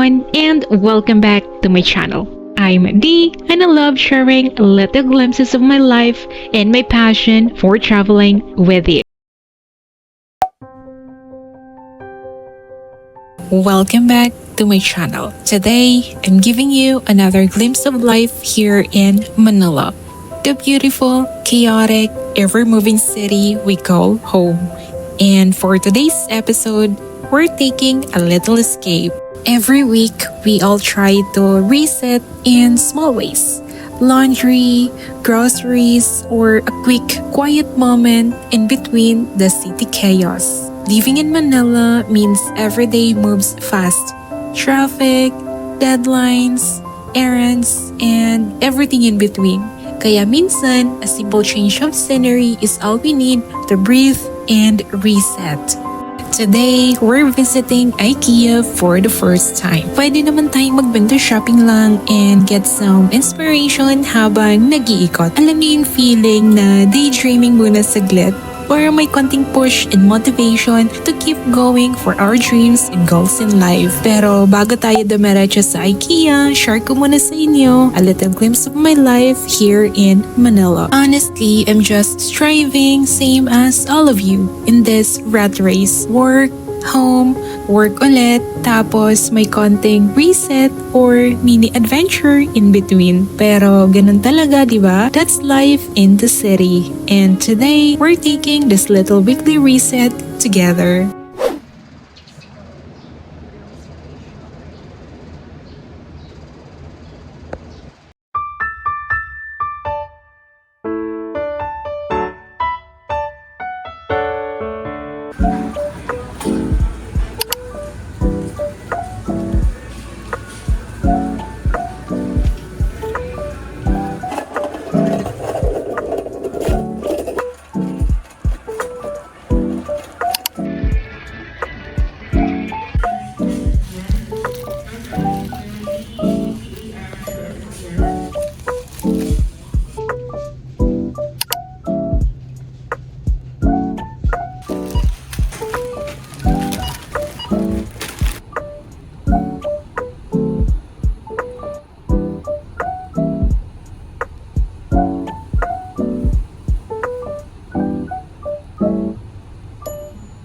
everyone, and welcome back to my channel. I'm Dee, and I love sharing little glimpses of my life and my passion for traveling with you. Welcome back to my channel. Today, I'm giving you another glimpse of life here in Manila, the beautiful, chaotic, ever-moving city we call home. And for today's episode, we're taking a little escape. Every week, we all try to reset in small ways. Laundry, groceries, or a quick, quiet moment in between the city chaos. Living in Manila means every day moves fast. Traffic, deadlines, errands, and everything in between. Kaya minsan, a simple change of scenery is all we need to breathe and reset. Today, we're visiting IKEA for the first time. Pwede naman tayong mag-window shopping lang and get some inspiration habang nag-iikot. Alam niyo yung feeling na daydreaming muna saglit or may konting push and motivation to keep going for our dreams and goals in life. Pero bago tayo dumiretso sa IKEA, share ko muna sa inyo a little glimpse of my life here in Manila. Honestly, I'm just striving same as all of you in this rat race. Work, home, work ulit, tapos may konting reset or mini adventure in between. Pero ganun talaga, di ba? That's life in the city. And today, we're taking this little weekly reset together.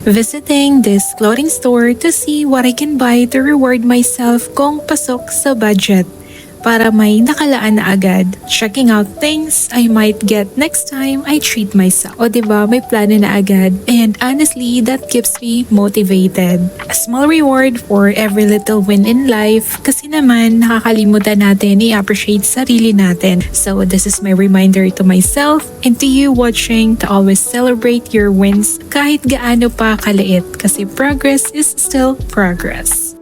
Visiting this clothing store to see what I can buy to reward myself kung pasok sa budget para may nakalaan na agad. Checking out things I might get next time I treat myself. O diba, may plano na agad. And honestly, that keeps me motivated. A small reward for every little win in life kasi naman nakakalimutan natin i-appreciate sarili natin. So this is my reminder to myself and to you watching to always celebrate your wins kahit gaano pa kaliit kasi progress is still progress.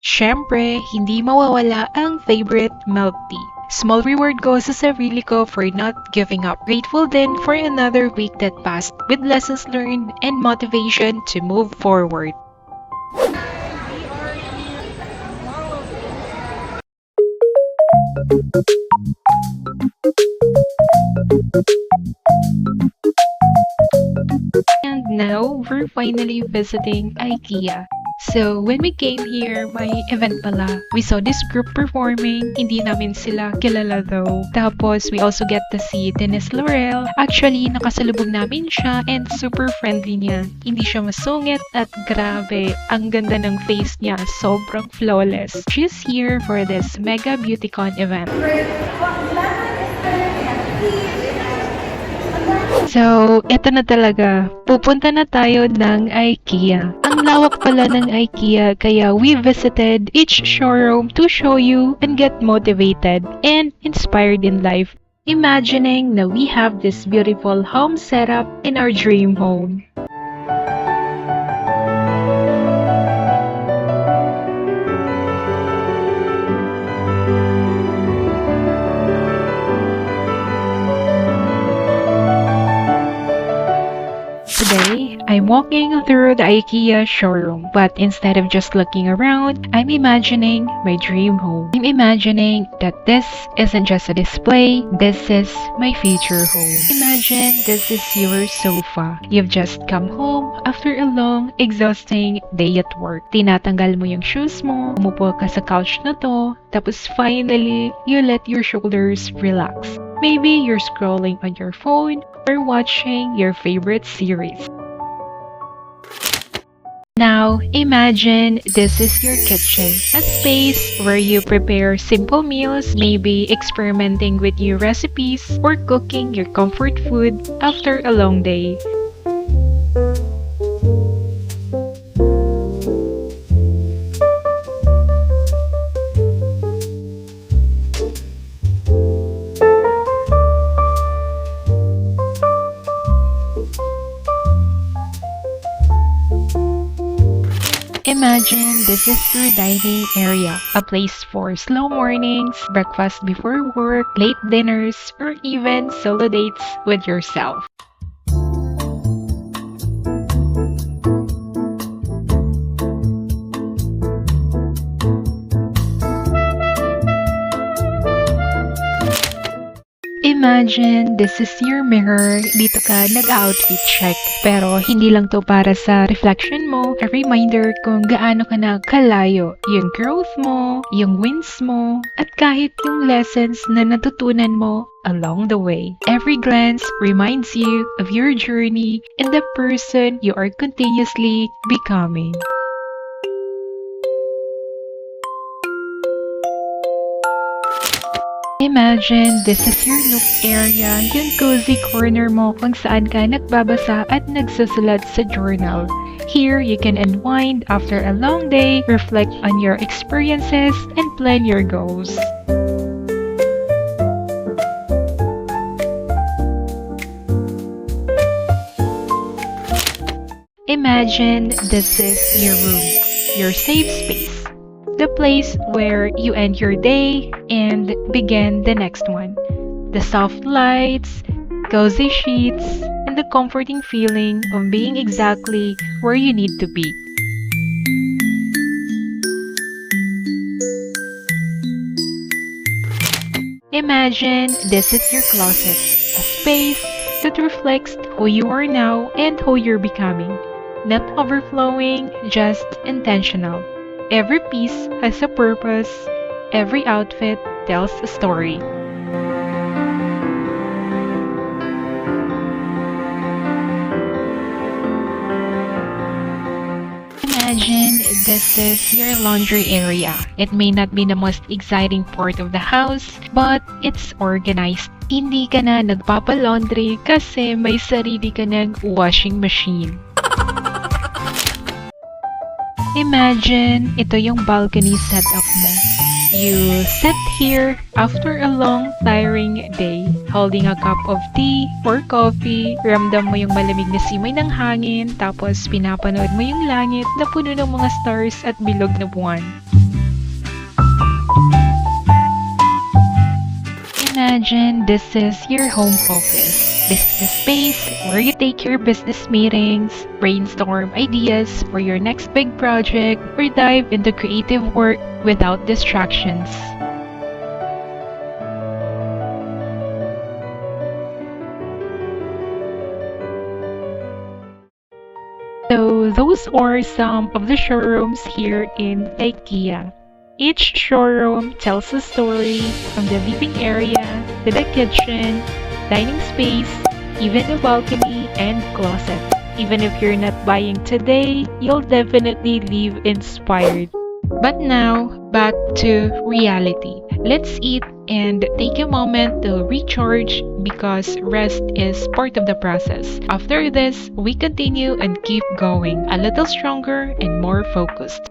Siyempre, hindi mawawala ang favorite milk tea. Small reward ko sa sarili ko for not giving up. Grateful din for another week that passed with lessons learned and motivation to move forward. And now, we're finally visiting IKEA. So, when we came here, may event pala. We saw this group performing. Hindi namin sila kilala though. Tapos, we also get to see Dennis Laurel. Actually, nakasalubog namin siya and super friendly niya. Hindi siya masungit at grabe. Ang ganda ng face niya. Sobrang flawless. She's here for this Mega BeautyCon event. So, eto na talaga. Pupunta na tayo ng IKEA. Ang lawak pala ng IKEA kaya we visited each showroom to show you and get motivated and inspired in life. Imagining na we have this beautiful home setup in our dream home. Today, I'm walking through the IKEA showroom, but instead of just looking around, I'm imagining my dream home. I'm imagining that this isn't just a display, this is my future home. Imagine this is your sofa. You've just come home after a long, exhausting day at work. Tinatanggal mo yung shoes mo, umupo ka sa couch na to, tapos finally, you let your shoulders relax. Maybe you're scrolling on your phone or watching your favorite series. Now, imagine this is your kitchen, a space where you prepare simple meals, maybe experimenting with new recipes or cooking your comfort food after a long day. Imagine this is your dining area, a place for slow mornings, breakfast before work, late dinners, or even solo dates with yourself. Imagine, this is your mirror. Dito ka nag-outfit check. Pero hindi lang to para sa reflection mo. A reminder kung gaano ka na kalayo. Yung growth mo, yung wins mo, at kahit yung lessons na natutunan mo along the way. Every glance reminds you of your journey and the person you are continuously becoming. Imagine, this is your nook area, yung cozy corner mo kung saan ka nagbabasa at nagsusulat sa journal. Here, you can unwind after a long day, reflect on your experiences, and plan your goals. Imagine, this is your room, your safe space. The place where you end your day and begin the next one. The soft lights, cozy sheets, and the comforting feeling of being exactly where you need to be. Imagine this is your closet, a space that reflects who you are now and who you're becoming. Not overflowing, just intentional. Every piece has a purpose, every outfit tells a story. Imagine this is your laundry area. It may not be the most exciting part of the house, but it's organized. Hindi ka na nagpapalaundry kasi may sarili ka ng washing machine. Imagine, ito yung balcony setup mo. You sit here after a long, tiring day, holding a cup of tea or coffee, ramdam mo yung malamig na simoy ng hangin, tapos pinapanood mo yung langit na puno ng mga stars at bilog na buwan. Imagine this is your home office. This is the space where you take your business meetings, brainstorm ideas for your next big project, or dive into creative work without distractions. So those are some of the showrooms here in IKEA. Each showroom tells a story, from the living area to the kitchen, dining space, even the balcony and closet. Even if you're not buying today, you'll definitely leave inspired. But now, back to reality. Let's eat and take a moment to recharge because rest is part of the process. After this, we continue and keep going, a little stronger and more focused.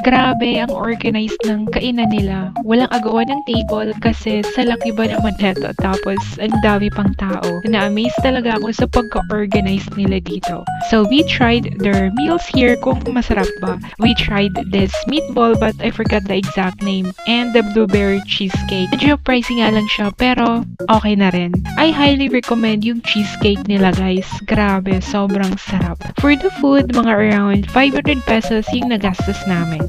Grabe ang organized ng kainan nila. Walang agawan ng table kasi sa laki ba naman neto. Tapos ang dami pang tao. Na-amaze talaga ako sa pagka-organized nila dito. So we tried their meals here kung masarap ba. We tried this meatball but I forgot the exact name. And the blueberry cheesecake. Medyo pricey nga lang siya pero okay na rin. I highly recommend yung cheesecake nila guys. Grabe, sobrang sarap. For the food, mga around 500 pesos yung nagastos namin.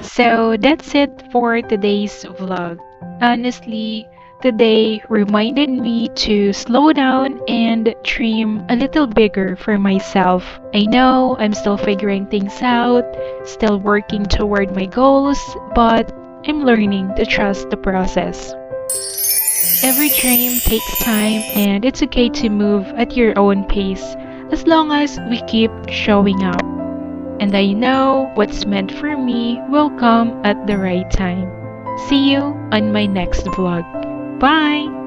So that's it for today's vlog. Honestly, today reminded me to slow down and dream a little bigger for myself. I know I'm still figuring things out, still working toward my goals, but I'm learning to trust the process. Every dream takes time and it's okay to move at your own pace as long as we keep showing up. And I know what's meant for me will come at the right time. See you on my next vlog. Bye!